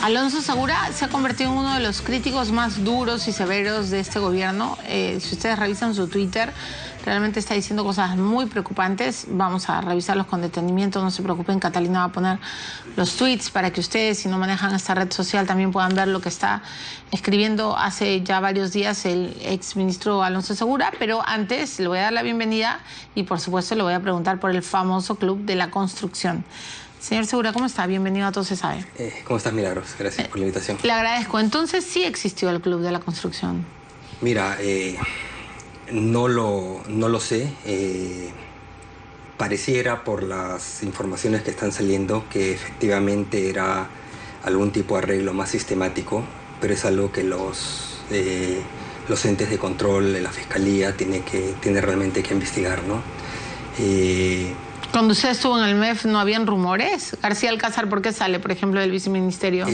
Alonso Segura se ha convertido en uno de los críticos más duros y severos de este gobierno. Si ustedes revisan su Twitter, realmente está diciendo cosas muy preocupantes. Vamos a revisarlos con detenimiento, no se preocupen. Catalina va a poner los tweets para que ustedes, si no manejan esta red social, también puedan ver lo que está escribiendo hace ya varios días el exministro Alonso Segura. Pero antes le voy a dar la bienvenida y, por supuesto, le voy a preguntar por el famoso Club de la Construcción. Señor Segura, ¿cómo está? Bienvenido a Todo Se Sabe. ¿Cómo estás, Milagros? Gracias por la invitación. Le agradezco. Entonces, ¿sí existió el Club de la Construcción? Mira, no lo sé. Pareciera, por las informaciones que están saliendo, que efectivamente era algún tipo de arreglo más sistemático, pero es algo que los entes de control de la Fiscalía tiene realmente que investigar, ¿no? Cuando usted estuvo en el MEF, ¿no habían rumores? García Alcázar, ¿por qué sale, por ejemplo, del viceministerio?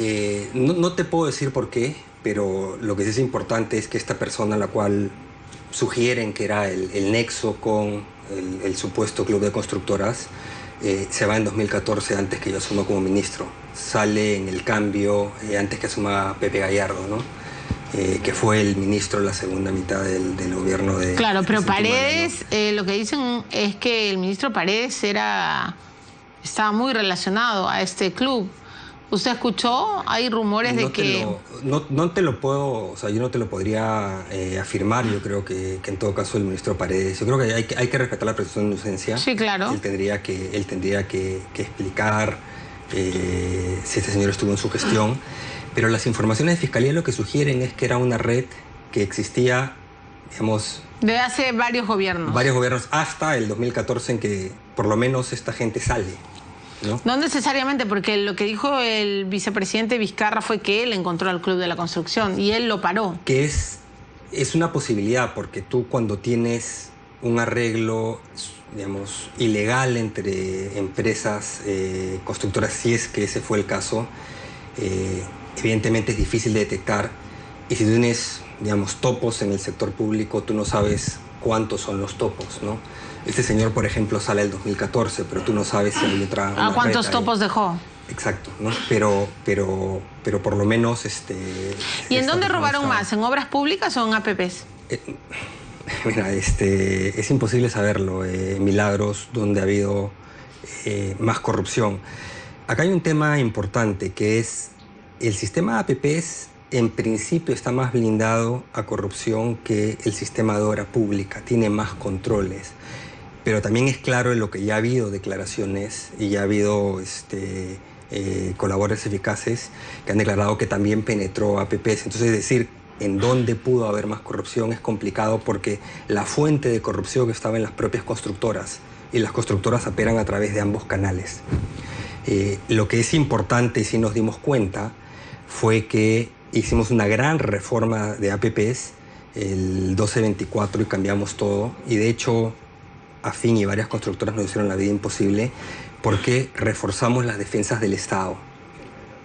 No te puedo decir por qué, pero lo que sí es importante es que esta persona, la cual sugieren que era el nexo con el supuesto club de constructoras, se va en 2014, antes que yo asuma como ministro. Sale en el cambio antes que asuma Pepe Gallardo, ¿no? Que fue el ministro en la segunda mitad del gobierno de... Claro, pero Paredes, lo que dicen es que el ministro Paredes estaba muy relacionado a este club. ¿Usted escuchó? Hay rumores de que... No te lo puedo, o sea, yo no te lo podría afirmar. Yo creo que en todo caso el ministro Paredes, yo creo que hay que respetar la presunción de inocencia. Sí, claro. Él tendría que explicar si este señor estuvo en su gestión. Pero las informaciones de Fiscalía lo que sugieren es que era una red que existía, digamos... de hace varios gobiernos. Varios gobiernos, hasta el 2014, en que por lo menos esta gente sale, ¿no? No necesariamente, porque lo que dijo el vicepresidente Vizcarra fue que él encontró al Club de la Construcción y él lo paró. Que es una posibilidad, porque tú, cuando tienes un arreglo, digamos, ilegal entre empresas constructoras, si es que ese fue el caso, evidentemente es difícil de detectar, y si tú tienes, digamos, topos en el sector público, tú no sabes cuántos son los topos, ¿no? Este señor, por ejemplo, sale el 2014, pero tú no sabes si hay otra... ¿Cuántos topos dejó? Exacto, ¿no? Pero por lo menos... ¿Y en dónde robaron más? ¿En obras públicas o en APPs? Mira, es imposible saberlo, Milagros, donde ha habido más corrupción. Acá hay un tema importante, que es el sistema de APPs. En principio está más blindado a corrupción que el sistema de obra pública, tiene más controles. Pero también es claro en lo que ya ha habido declaraciones y ya ha habido colaboradores eficaces que han declarado que también penetró APPs. Entonces, es decir, en dónde pudo haber más corrupción es complicado, porque la fuente de corrupción estaba en las propias constructoras, y las constructoras operan a través de ambos canales. Lo que es importante, y sí nos dimos cuenta, fue que hicimos una gran reforma de APPs el 1224 y cambiamos todo. Y de hecho, AFIN y varias constructoras nos hicieron la vida imposible, porque reforzamos las defensas del Estado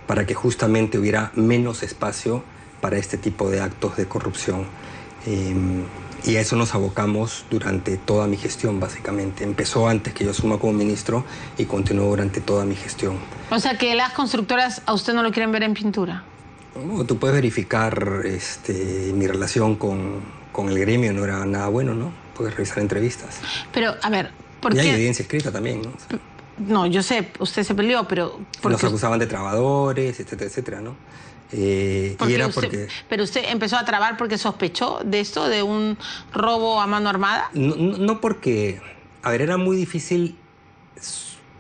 para que justamente hubiera menos espacio para este tipo de actos de corrupción. Y a eso nos abocamos durante toda mi gestión, básicamente. Empezó antes que yo asuma como ministro y continuó durante toda mi gestión. O sea, que las constructoras a usted no lo quieren ver en pintura. No, tú puedes verificar mi relación con el gremio, no era nada bueno, ¿no? Puedes revisar entrevistas. Pero, a ver, ¿por qué? Y hay evidencia escrita también, ¿no? O sea, no, yo sé, usted se peleó, pero... nos acusaban de trabajadores, etcétera, etcétera, ¿no? Pero usted empezó a trabar porque sospechó de esto, de un robo a mano armada. No porque, a ver, era muy difícil,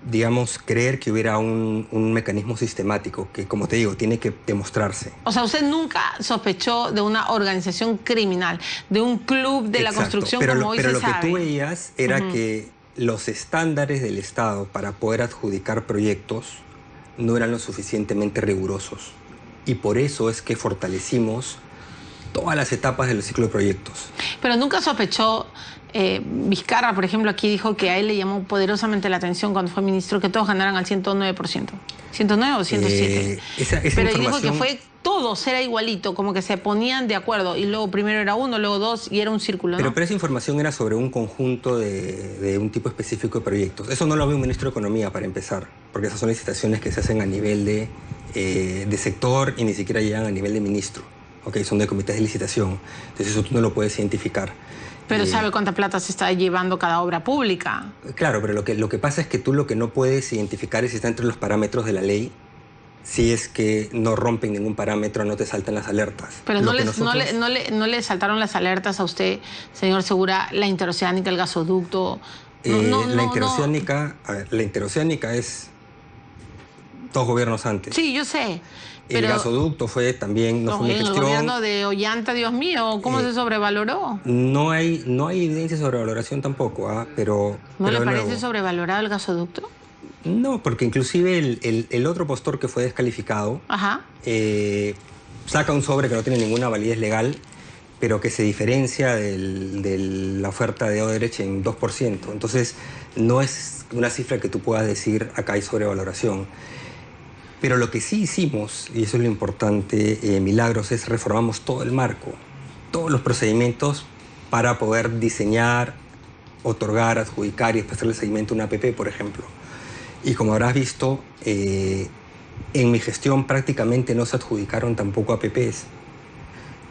digamos, creer que hubiera un mecanismo sistemático que, como te digo, tiene que demostrarse. O sea, usted nunca sospechó de una organización criminal, de un club de la construcción, como hoy se sabe. Pero lo que tú veías era que los estándares del Estado para poder adjudicar proyectos no eran lo suficientemente rigurosos. Y por eso es que fortalecimos todas las etapas del ciclo de proyectos. Pero nunca sospechó, Vizcarra, por ejemplo, aquí dijo que a él le llamó poderosamente la atención cuando fue ministro que todos ganaran al 109%. ¿109 o 107? Pero dijo que fue todos, era igualito, como que se ponían de acuerdo. Y luego primero era uno, luego dos, y era un círculo, ¿no? Pero esa información era sobre un conjunto de un tipo específico de proyectos. Eso no lo ve un ministro de Economía, para empezar, porque esas son licitaciones que se hacen a nivel de de sector y ni siquiera llegan a nivel de ministro. Okay, son de comités de licitación. Entonces eso tú no lo puedes identificar. Pero ¿sabe cuánta plata se está llevando cada obra pública? Claro, pero lo que pasa es que tú lo que no puedes identificar es si está entre los parámetros de la ley. Si es que no rompen ningún parámetro, no te saltan las alertas. Pero no le saltaron las alertas a usted, señor Segura, la interoceánica, el gasoducto. La interoceánica es 2 gobiernos antes. Sí, yo sé. El gasoducto fue también, no fue mi gestión. El gobierno de Ollanta, Dios mío, ¿cómo se sobrevaloró? No hay evidencia de sobrevaloración tampoco, pero... ¿No le parece sobrevalorado el gasoducto? No, porque inclusive el otro postor que fue descalificado saca un sobre que no tiene ninguna validez legal, pero que se diferencia de la oferta de Odebrecht en 2%. Entonces, no es una cifra que tú puedas decir acá hay sobrevaloración. Pero lo que sí hicimos, y eso es lo importante, Milagros, es reformamos todo el marco, todos los procedimientos para poder diseñar, otorgar, adjudicar y después hacerle seguimiento a una APP, por ejemplo. Y como habrás visto, en mi gestión prácticamente no se adjudicaron tampoco APPs.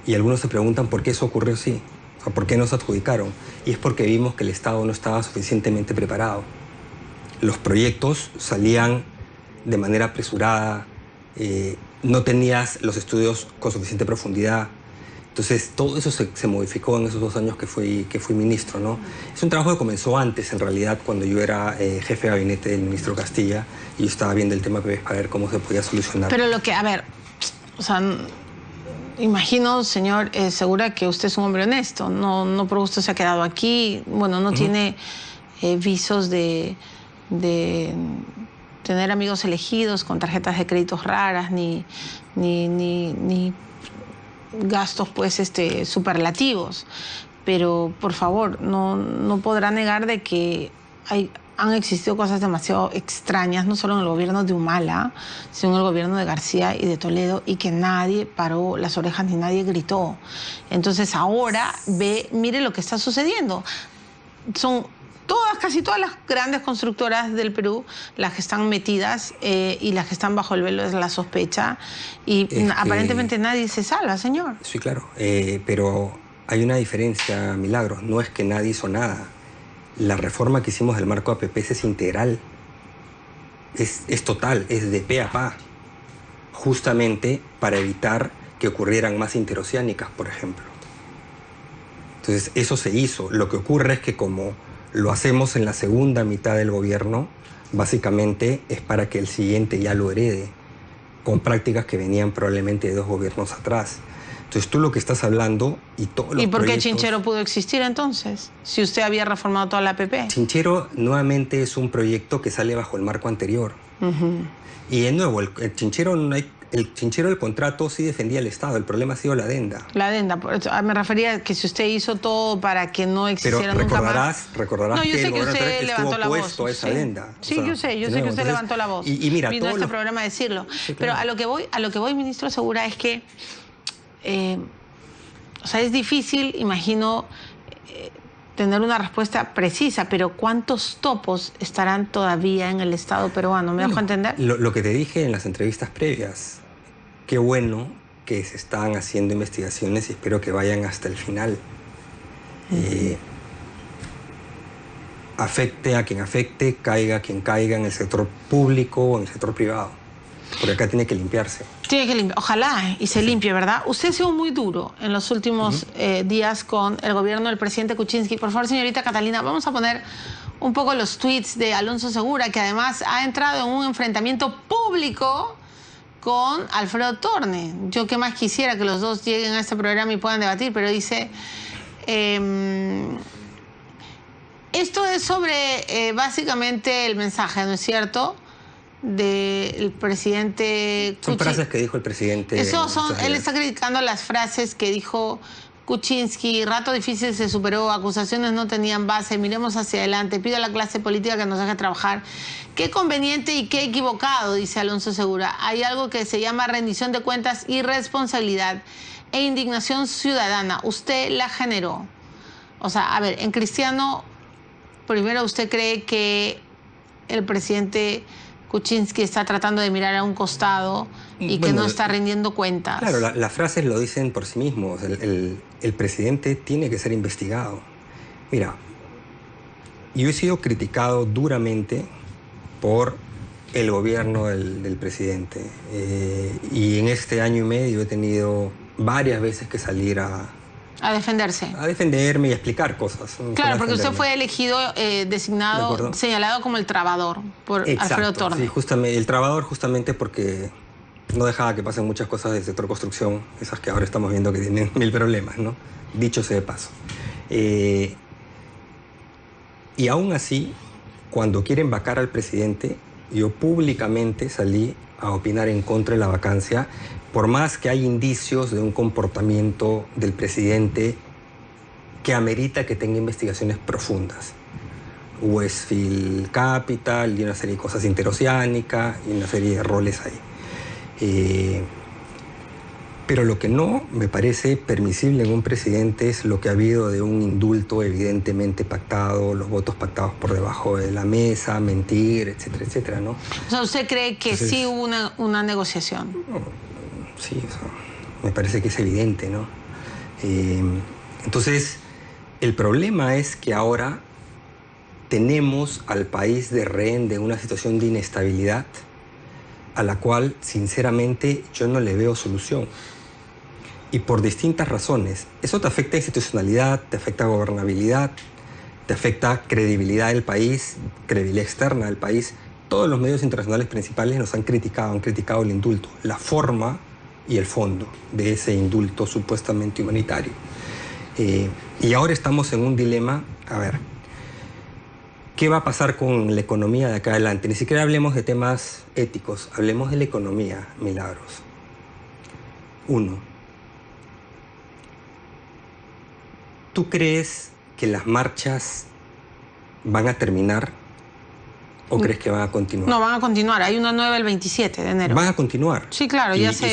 Y algunos se preguntan por qué eso ocurrió así, o por qué no se adjudicaron. Y es porque vimos que el Estado no estaba suficientemente preparado. Los proyectos salían de manera apresurada, no tenías los estudios con suficiente profundidad. Entonces, todo eso se modificó en esos 2 años que fui ministro, ¿no? Es un trabajo que comenzó antes, en realidad, cuando yo era jefe de gabinete del ministro Castilla y yo estaba viendo el tema para ver cómo se podía solucionar. Pero lo que, a ver, o sea, imagino, señor Segura, que usted es un hombre honesto. No por gusto se ha quedado aquí. Bueno, no tiene visos de tener amigos elegidos con tarjetas de créditos raras, ni gastos pues superlativos. Pero por favor, no podrá negar de que han existido cosas demasiado extrañas, no solo en el gobierno de Humala, sino en el gobierno de García y de Toledo, y que nadie paró las orejas ni nadie gritó. Entonces ahora mire lo que está sucediendo. Son casi todas las grandes constructoras del Perú las que están metidas y las que están bajo el velo de la sospecha, y aparentemente nadie se salva, señor. Sí, claro, pero hay una diferencia, Milagros, no es que nadie hizo nada. La reforma que hicimos del marco APPs es integral, es total, es de pe a pa, justamente para evitar que ocurrieran más interoceánicas, por ejemplo. Entonces, eso se hizo. Lo que ocurre es que como lo hacemos en la segunda mitad del gobierno, básicamente es para que el siguiente ya lo herede, con prácticas que venían probablemente de 2 gobiernos atrás. Entonces tú lo que estás hablando y todos los ¿Y por qué proyectos... Chinchero pudo existir entonces, si usted había reformado toda la APP? Chinchero nuevamente es un proyecto que sale bajo el marco anterior. Y de nuevo, el Chinchero del contrato sí defendía el Estado, el problema ha sido la adenda. La adenda, me refería a que si usted hizo todo para que no existiera nunca más... Recordarás que el gobierno usted levantó la voz. a esa adenda. Sí, yo sé que usted levantó la voz. Y mira, vino a este programa a decirlo. Sí, claro. Pero a lo que voy, ministro Segura, es que o sea, es difícil, imagino, tener una respuesta precisa, pero ¿cuántos topos estarán todavía en el Estado peruano? ¿Me dejo entender? Lo que te dije en las entrevistas previas, qué bueno que se están haciendo investigaciones y espero que vayan hasta el final. Afecte a quien afecte, caiga quien caiga, en el sector público o en el sector privado. Porque acá tiene que limpiarse. Tiene que limpiar, ojalá y se limpie, ¿verdad? Usted ha sido muy duro en los últimos días con el gobierno del presidente Kuczynski. Por favor, señorita Catalina, vamos a poner un poco los tweets de Alonso Segura, que además ha entrado en un enfrentamiento público con Alfredo Torne. Yo qué más quisiera que los dos lleguen a este programa y puedan debatir, pero dice... esto es sobre básicamente el mensaje, ¿no es cierto?, del presidente Kuczynski. Son frases que dijo el presidente. Él está criticando las frases que dijo Kuczynski. Rato difícil se superó, acusaciones no tenían base, miremos hacia adelante, pido a la clase política que nos deje trabajar. Qué conveniente y qué equivocado, dice Alonso Segura. Hay algo que se llama rendición de cuentas, irresponsabilidad e indignación ciudadana. Usted la generó. O sea, a ver, en Cristiano, primero, ¿usted cree que el presidente Kuczynski está tratando de mirar a un costado y que no está rindiendo cuentas. Claro, las frases lo dicen por sí mismos. El presidente tiene que ser investigado. Mira, yo he sido criticado duramente por el gobierno del presidente. Y en este año y medio he tenido varias veces que salir a defenderse. A defenderme y a explicar cosas. Claro, porque usted fue elegido, designado, señalado como el trabador por Alfredo Torne. Sí, justamente, el trabador justamente porque no dejaba que pasen muchas cosas del sector construcción, esas que ahora estamos viendo que tienen mil problemas, ¿no? Dicho sea de paso. Y aún así, cuando quieren vacar al presidente, yo públicamente salí a opinar en contra de la vacancia, por más que hay indicios de un comportamiento del presidente que amerita que tenga investigaciones profundas. Westfield Capital y una serie de cosas interoceánicas y una serie de roles ahí. Pero lo que no me parece permisible en un presidente es lo que ha habido de un indulto evidentemente pactado, los votos pactados por debajo de la mesa, mentir, etcétera, etcétera, ¿no? O sea, ¿usted cree que sí hubo una negociación? No, sí, o sea, me parece que es evidente, ¿no? Entonces, el problema es que ahora tenemos al país de rehén de una situación de inestabilidad a la cual, sinceramente, yo no le veo solución. Y por distintas razones. Eso te afecta a institucionalidad, te afecta a gobernabilidad, te afecta credibilidad del país, credibilidad externa del país. Todos los medios internacionales principales nos han criticado el indulto, la forma y el fondo de ese indulto supuestamente humanitario. Y ahora estamos en un dilema, a ver, ¿qué va a pasar con la economía de acá adelante? Ni siquiera hablemos de temas éticos, hablemos de la economía, Milagros. Uno, ¿tú crees que las marchas van a terminar o crees que van a continuar? No, van a continuar. Hay una nueva el 27 de enero. Van a continuar. Sí, claro, ya se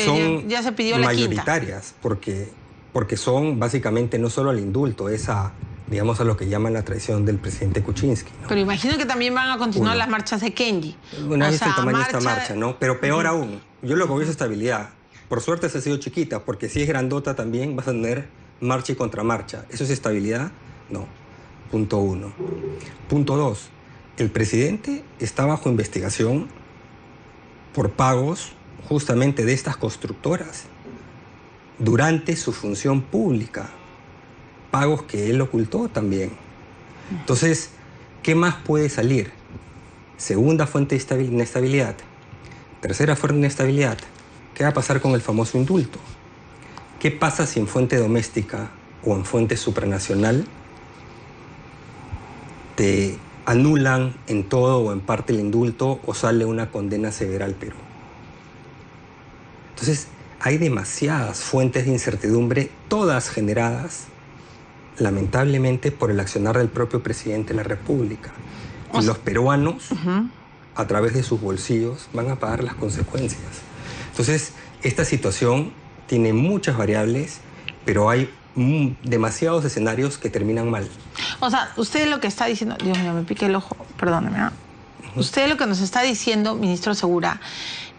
pidió la quinta. Mayoritarias, porque son básicamente no solo al indulto, es a, digamos, a lo que llaman la traición del presidente Kuczynski, ¿no? Pero imagino que también van a continuar las marchas de Kenji. Bueno, es el tamaño de esta marcha, ¿no? Pero peor aún, yo lo que veo es estabilidad. Por suerte se ha sido chiquita, porque si es grandota también vas a tener marcha y contramarcha. ¿Eso es estabilidad? No. Punto uno. Punto dos. El presidente está bajo investigación por pagos justamente de estas constructoras durante su función pública. Pagos que él ocultó también. Entonces, ¿qué más puede salir? Segunda fuente de inestabilidad. Tercera fuente de inestabilidad. ¿Qué va a pasar con el famoso indulto? ¿Qué pasa si en fuente doméstica o en fuente supranacional te anulan en todo o en parte el indulto o sale una condena severa al Perú? Entonces, hay demasiadas fuentes de incertidumbre, todas generadas, lamentablemente, por el accionar del propio presidente de la República. Y los peruanos, a través de sus bolsillos, van a pagar las consecuencias. Entonces, esta situación tiene muchas variables, pero hay demasiados escenarios que terminan mal. O sea, usted lo que está diciendo... Dios mío, me piqué el ojo, perdóneme, ¿no? Usted lo que nos está diciendo, ministro Segura,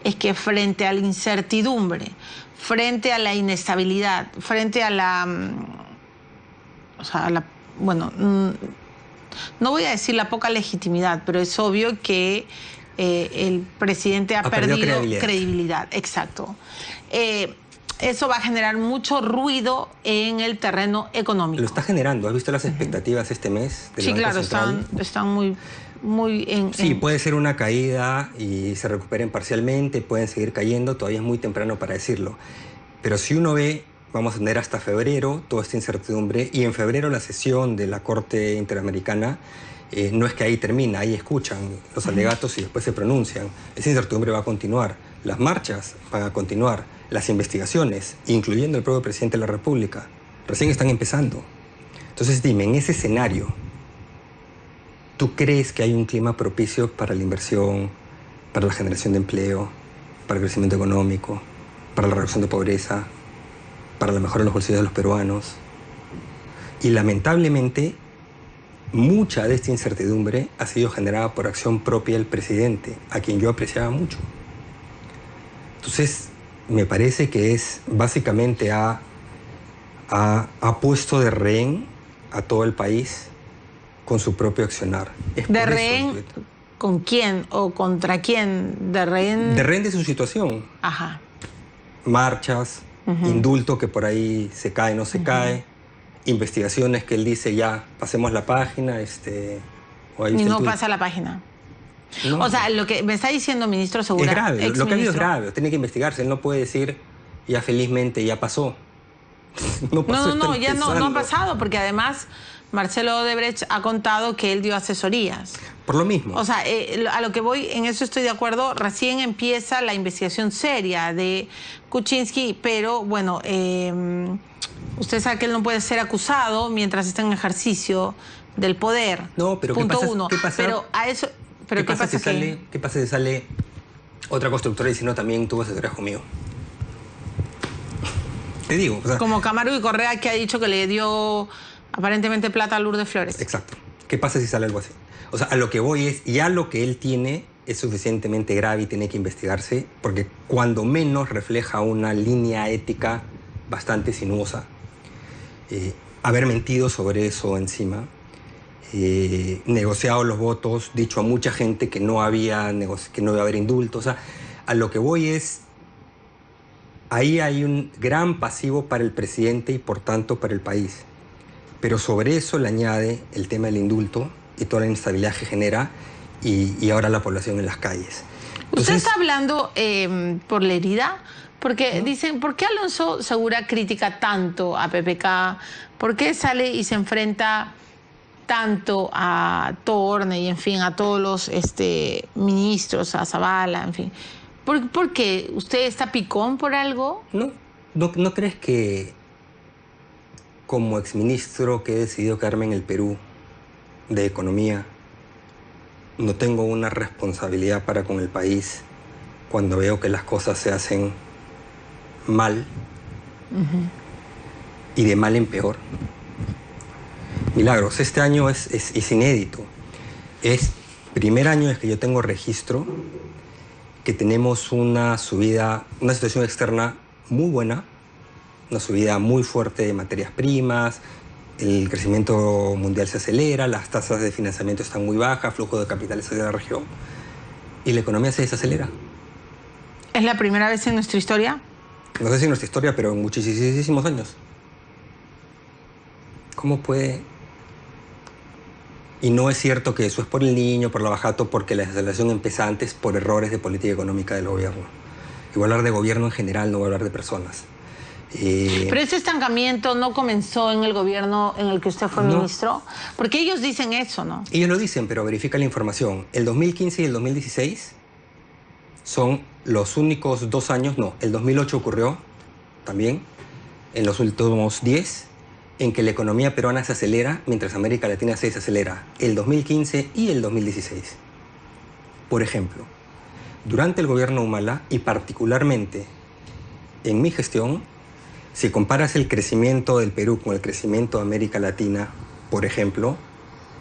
es que frente a la incertidumbre, frente a la inestabilidad, frente a la... O sea, bueno, no voy a decir la poca legitimidad, pero es obvio que el presidente ha perdido credibilidad. Exacto. Eso va a generar mucho ruido en el terreno económico. Lo está generando. ¿Has visto las expectativas este mes? Sí, claro, están muy en... Sí, puede ser una caída y se recuperen parcialmente, pueden seguir cayendo, todavía es muy temprano para decirlo. Pero si uno ve, vamos a tener hasta febrero toda esta incertidumbre, y en febrero la sesión de la Corte Interamericana no es que ahí termina, ahí escuchan los alegatos y después se pronuncian. Esa incertidumbre va a continuar, las marchas van a continuar, las investigaciones, incluyendo el propio presidente de la República, recién están empezando. Entonces dime, en ese escenario, ¿tú crees que hay un clima propicio para la inversión, para la generación de empleo, para el crecimiento económico, para la reducción de pobreza, para la mejora de los bolsillos de los peruanos? Y lamentablemente, mucha de esta incertidumbre ha sido generada por acción propia del presidente, a quien yo apreciaba mucho. Entonces, me parece que es básicamente ha puesto de rehén a todo el país con su propio accionar. ¿De rehén con quién o contra quién? ¿De rehén? De rehén de su situación. Ajá. Marchas, indulto que por ahí se cae, no se cae, investigaciones que él dice ya, pasemos la página, y no pasa la página. No. O sea, lo que me está diciendo ministro Segura... Es grave, lo que ha habido es grave, tiene que investigarse, él no puede decir ya felizmente ya pasó. No, ya no ha pasado, porque además Marcelo Odebrecht ha contado que él dio asesorías. Por lo mismo. O sea, a lo que voy, en eso estoy de acuerdo, recién empieza la investigación seria de Kuczynski, pero bueno, usted sabe que él no puede ser acusado mientras está en ejercicio del poder. No, pero punto ¿qué pasa? uno. ¿Qué pasa? Pero a eso... ¿Pero ¿Qué pasa si sale otra constructora diciendo también tuvo asesorías conmigo? Te digo. O sea, como Camargo y Correa, que ha dicho que le dio aparentemente plata a Lourdes Flores. Exacto. ¿Qué pasa si sale algo así? O sea, a lo que voy es, ya lo que él tiene es suficientemente grave y tiene que investigarse, porque cuando menos refleja una línea ética bastante sinuosa. Haber mentido sobre eso encima, negociado los votos, dicho a mucha gente que no iba a haber indulto. O sea, a lo que voy es, ahí hay un gran pasivo para el presidente y por tanto para el país. Pero sobre eso le añade el tema del indulto y toda la inestabilidad que genera y ahora la población en las calles. Entonces, ¿usted está hablando por la herida? Porque dicen, ¿por qué Alonso Segura critica tanto a PPK? ¿Por qué sale y se enfrenta tanto a Torne y, en fin, a todos los ministros, a Zavala, en fin? ¿Por qué? ¿Usted está picón por algo? ¿No crees que como exministro que he decidido quedarme en el Perú de Economía, no tengo una responsabilidad para con el país cuando veo que las cosas se hacen mal y de mal en peor? Milagros, este año es inédito. Es primer año desde que yo tengo registro que tenemos una situación externa muy buena, una subida muy fuerte de materias primas, el crecimiento mundial se acelera, las tasas de financiamiento están muy bajas, flujo de capitales hacia la región y la economía se desacelera. ¿Es la primera vez en nuestra historia? No sé si en nuestra historia, pero en muchísimos años. ¿Cómo puede? Y no es cierto que eso es por el niño, por la bajato, porque la desaceleración empieza antes por errores de política económica del gobierno. Y voy a hablar de gobierno en general, no voy a hablar de personas. Pero ese estancamiento no comenzó en el gobierno en el que usted fue ministro, porque ellos dicen eso, ¿no? Ellos lo dicen, pero verifica la información. El 2015 y el 2016 son los únicos 2 años, el 2008 ocurrió también, en los últimos 10, en que la economía peruana se acelera mientras América Latina se desacelera, el 2015 y el 2016. Por ejemplo, durante el gobierno Humala y particularmente en mi gestión, si comparas el crecimiento del Perú con el crecimiento de América Latina, por ejemplo,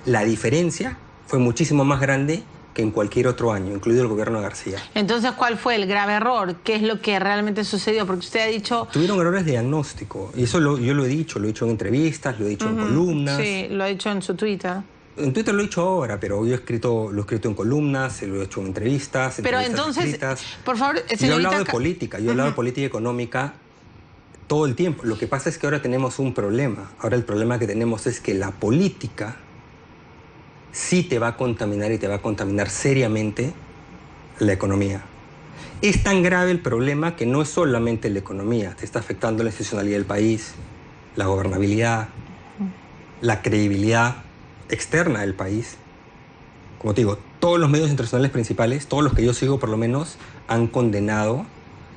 la diferencia fue muchísimo más grande que en cualquier otro año, incluido el gobierno de García. Entonces, ¿cuál fue el grave error? ¿Qué es lo que realmente sucedió? Porque usted ha dicho... Tuvieron errores de diagnóstico, y eso yo lo he dicho en entrevistas, lo he dicho en columnas. Sí, lo ha dicho en su Twitter. En Twitter lo he dicho ahora, pero yo lo he escrito en columnas, lo he hecho en entrevistas. Pero entonces, escritas. Por favor, señorita... Yo he hablado de política, yo he hablado de política económica todo el tiempo. Lo que pasa es que ahora tenemos un problema. Ahora el problema que tenemos es que la política sí te va a contaminar y te va a contaminar seriamente la economía. Es tan grave el problema que no es solamente la economía, te está afectando la institucionalidad del país, la gobernabilidad, la credibilidad externa del país. Como te digo, todos los medios internacionales principales, todos los que yo sigo por lo menos, han condenado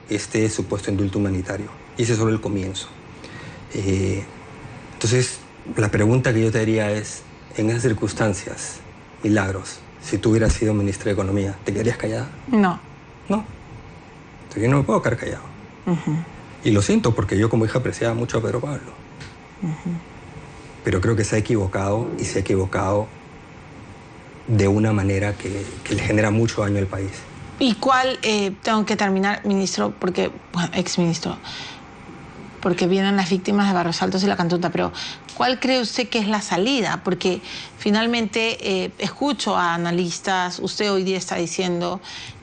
este supuesto indulto humanitario. Y ese es solo el comienzo. Entonces, la pregunta que yo te haría es, en esas circunstancias, Milagros, si tú hubieras sido ministra de Economía, ¿te quedarías callada? No. No. Entonces yo no me puedo quedar callado. Y lo siento porque yo como hija apreciaba mucho a Pedro Pablo. pero creo que se ha equivocado y se ha equivocado de una manera que le genera mucho daño al país. ¿Y cuál, tengo que terminar, ministro, porque, bueno, exministro, porque vienen las víctimas de Barrios Altos y La Cantuta, pero ¿cuál cree usted que es la salida? Porque finalmente escucho a analistas, usted hoy día está diciendo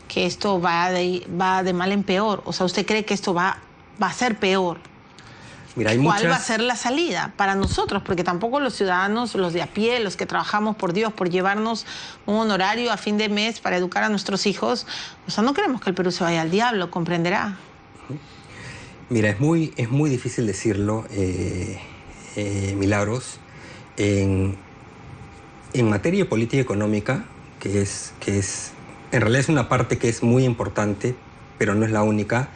que esto va de mal en peor, o sea, ¿usted cree que esto va a ser peor? Mira, hay ¿Cuál va a ser la salida para nosotros? Porque tampoco los ciudadanos, los de a pie, los que trabajamos por Dios, por llevarnos un honorario a fin de mes para educar a nuestros hijos, o sea, no queremos que el Perú se vaya al diablo, comprenderá. Mira, es muy difícil decirlo, Milagros. En materia de política económica, que es, en realidad es una parte que es muy importante, pero no es la única,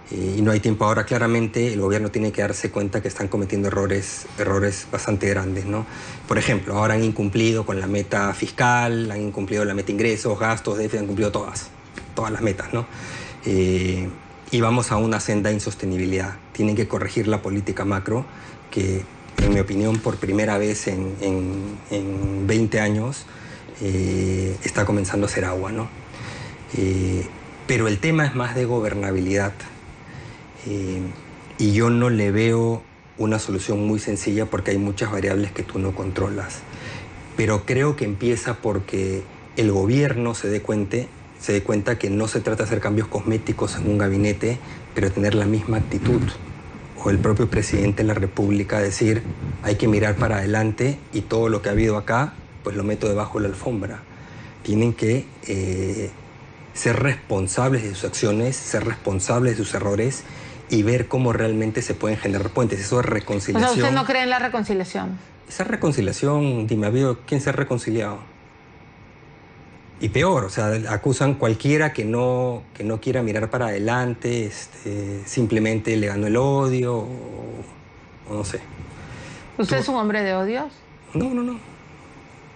y no hay tiempo ahora. Claramente el gobierno tiene que darse cuenta que están cometiendo errores bastante grandes, ¿no? Por ejemplo, ahora han incumplido con la meta fiscal, han incumplido la meta ingresos, gastos, déficit, han cumplido todas las metas, ¿no? Y vamos a una senda de insostenibilidad. Tienen que corregir la política macro, que en mi opinión por primera vez en 20 años está comenzando a hacer agua, ¿no? Pero el tema es más de gobernabilidad. Y yo no le veo una solución muy sencilla porque hay muchas variables que tú no controlas. Pero creo que empieza porque el gobierno se dé cuenta que no se trata de hacer cambios cosméticos en un gabinete, pero tener la misma actitud. O el propio presidente de la República decir, hay que mirar para adelante y todo lo que ha habido acá, pues lo meto debajo de la alfombra. Tienen que ser responsables de sus acciones, ser responsables de sus errores y ver cómo realmente se pueden generar puentes. Eso es reconciliación. O sea, ¿usted no cree en la reconciliación? Esa reconciliación, dime, ¿ha habido quién se ha reconciliado? Y peor, o sea, acusan cualquiera que no quiera mirar para adelante, simplemente le ganó el odio, o no sé. ¿Usted es un hombre de odios? No.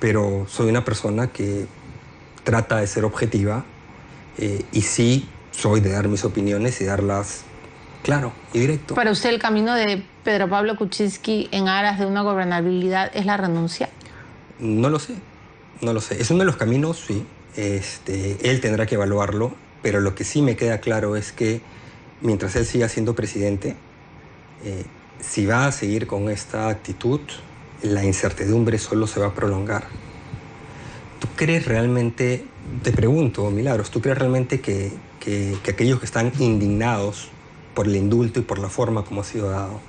Pero soy una persona que trata de ser objetiva y sí soy de dar mis opiniones y darlas claro y directo. ¿Para usted el camino de Pedro Pablo Kuczynski en aras de una gobernabilidad es la renuncia? No lo sé. Es uno de los caminos, sí. Él tendrá que evaluarlo, pero lo que sí me queda claro es que mientras él siga siendo presidente, si va a seguir con esta actitud, la incertidumbre solo se va a prolongar. ¿Tú crees realmente, te pregunto, Milagros, ¿tú crees realmente que aquellos que están indignados por el indulto y por la forma como ha sido dado,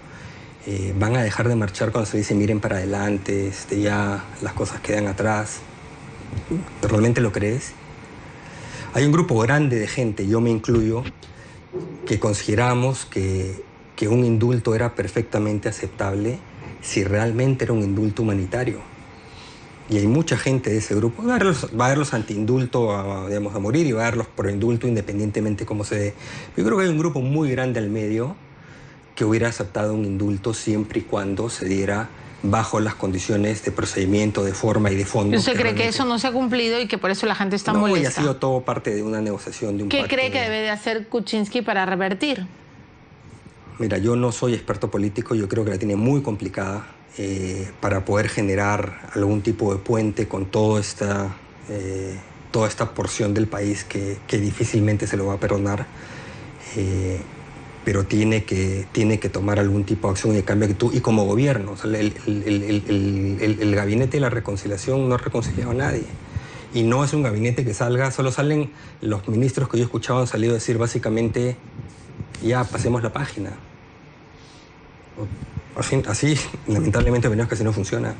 van a dejar de marchar cuando se dice miren para adelante, ya las cosas quedan atrás? ¿Realmente lo crees? Hay un grupo grande de gente, yo me incluyo, que consideramos que un indulto era perfectamente aceptable si realmente era un indulto humanitario. Y hay mucha gente de ese grupo, va a haber los anti-indulto a morir y va a haber los pro-indulto independientemente cómo se dé. Yo creo que hay un grupo muy grande al medio que hubiera aceptado un indulto siempre y cuando se diera bajo las condiciones de procedimiento, de forma y de fondo. ¿Y usted cree que eso no se ha cumplido y que por eso la gente está molesta? No, y ha sido todo parte de una negociación, de un pacto. ¿Qué cree que debe de hacer Kuczynski para revertir? Mira, yo no soy experto político, yo creo que la tiene muy complicada para poder generar algún tipo de puente con toda esta porción del país que difícilmente se lo va a perdonar. Pero tiene que tomar algún tipo de acción y de cambio y como gobierno. O sea, el gabinete de la reconciliación no ha reconciliado a nadie. Y no es un gabinete que salga, solo salen los ministros que yo escuchaba han salido a decir básicamente, ya pasemos la página. Así lamentablemente venimos que así no funciona. El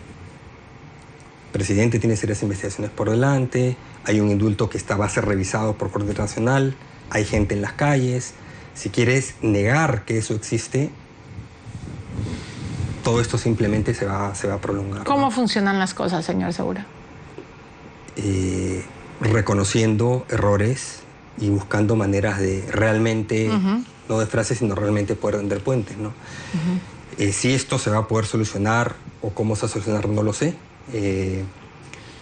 presidente tiene serias investigaciones por delante, hay un indulto que va a ser revisado por Corte Internacional, hay gente en las calles. Si quieres negar que eso existe, todo esto simplemente se va a prolongar. ¿Cómo funcionan las cosas, señor Segura? Reconociendo errores y buscando maneras de realmente, no de frases, sino realmente poder tender puentes, ¿no? Si esto se va a poder solucionar o cómo se va a solucionar, no lo sé.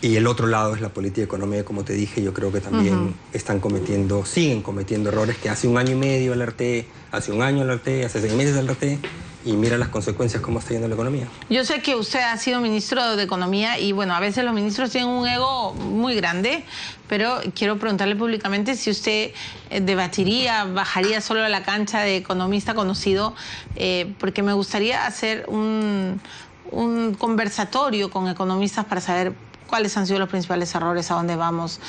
Y el otro lado es la política económica, como te dije, yo creo que también siguen cometiendo errores que hace un año y medio alerté, hace un año alerté, hace 6 meses alerté, y mira las consecuencias, cómo está yendo la economía. Yo sé que usted ha sido ministro de Economía y, bueno, a veces los ministros tienen un ego muy grande, pero quiero preguntarle públicamente si usted debatiría, bajaría solo a la cancha de economista conocido, porque me gustaría hacer un conversatorio con economistas para saber cuáles han sido los principales errores, a dónde vamos.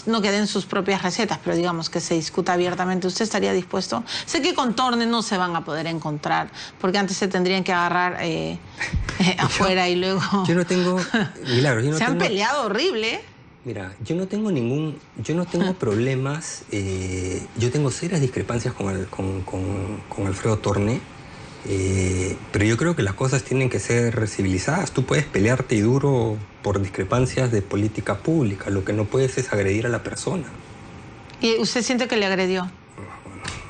No queden sus propias recetas, pero digamos que se discuta abiertamente. ¿Usted estaría dispuesto? Sé que con Torne no se van a poder encontrar, porque antes se tendrían que agarrar afuera y luego... Yo no tengo... Milagros, yo no se han tengo... peleado horrible. Mira, yo no tengo problemas, yo tengo serias discrepancias con Alfredo Torne, pero yo creo que las cosas tienen que ser civilizadas. Tú puedes pelearte y duro por discrepancias de política pública, lo que no puedes es agredir a la persona. ¿Y usted siente que le agredió? Bueno,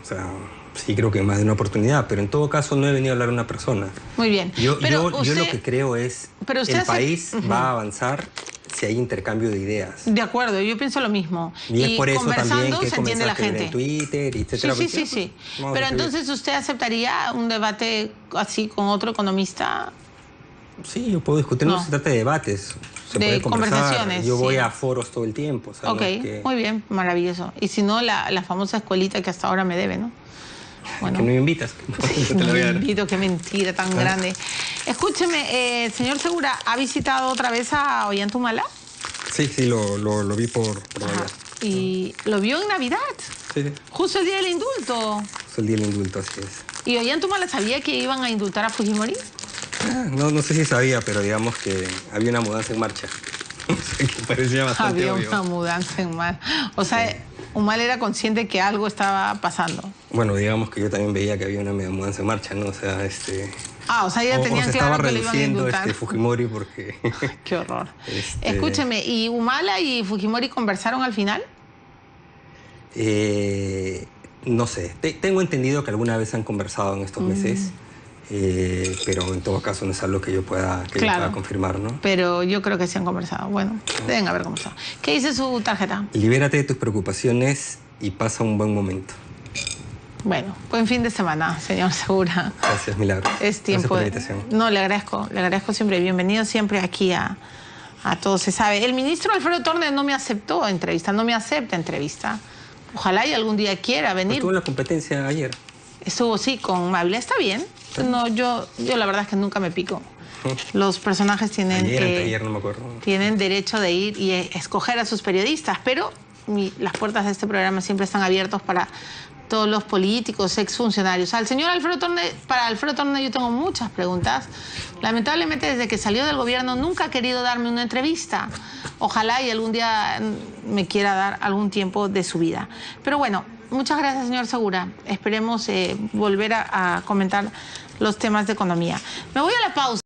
o sea, sí creo que más de una oportunidad, pero en todo caso no he venido a hablar de una persona. Muy bien. Yo lo que creo es que el país va a avanzar si hay intercambio de ideas. De acuerdo, yo pienso lo mismo. Y es por eso también que se entiende la gente. En Twitter, etcétera. Sí. Pero entonces, ¿usted aceptaría un debate así con otro economista? Sí, yo puedo discutir, no se trata de debates, se puede conversar. Conversaciones. Yo voy a foros todo el tiempo. O sea, ok, muy bien, maravilloso. Y si no, la famosa escuelita que hasta ahora me debe, ¿no? Bueno. Que no me invitas. No me invito, qué mentira tan grande. Escúcheme, señor Segura, ¿ha visitado otra vez a Ollantaytamala? Sí, lo vi por Navidad. ¿Y lo vio en Navidad? Sí. Justo el día del indulto. Justo el día del indulto, así es. ¿Y Ollantaytamala sabía que iban a indultar a Fujimori? No sé si sabía, pero digamos que había una mudanza en marcha. Que parecía bastante obvio. Había una mudanza en marcha. O sea, sí. Humala era consciente que algo estaba pasando. Bueno, digamos que yo también veía que había una mudanza en marcha, ¿no? O sea, o sea, ya tenían claro que le iban a indultar. Fujimori porque... Qué horror. Escúcheme, ¿y Humala y Fujimori conversaron al final? No sé. Tengo entendido que alguna vez han conversado en estos meses. Pero en todo caso no es algo que yo pueda confirmar, ¿no? Pero yo creo que sí han conversado. Bueno, deben haber conversado. ¿Qué dice su tarjeta? Libérate de tus preocupaciones y pasa un buen momento. Bueno, buen fin de semana, señor Segura. Gracias, Milagro. Es tiempo. Gracias por la invitación. No, le agradezco siempre. Bienvenido siempre aquí a Todo Se Sabe. El ministro Alfredo Torne no me aceptó entrevista, no me acepta entrevista. Ojalá y algún día quiera venir. Estuvo en la competencia ayer. Estuvo, sí, con Mable. Está bien. No, yo la verdad es que nunca me pico. Los personajes tienen... Ayer no me acuerdo. Tienen derecho de ir y escoger a sus periodistas, pero las puertas de este programa siempre están abiertas para todos los políticos, exfuncionarios. Para Alfredo Torne yo tengo muchas preguntas. Lamentablemente, desde que salió del gobierno nunca ha querido darme una entrevista. Ojalá y algún día me quiera dar algún tiempo de su vida. Pero bueno, muchas gracias, señor Segura. Esperemos volver a comentar los temas de economía. Me voy a la pausa.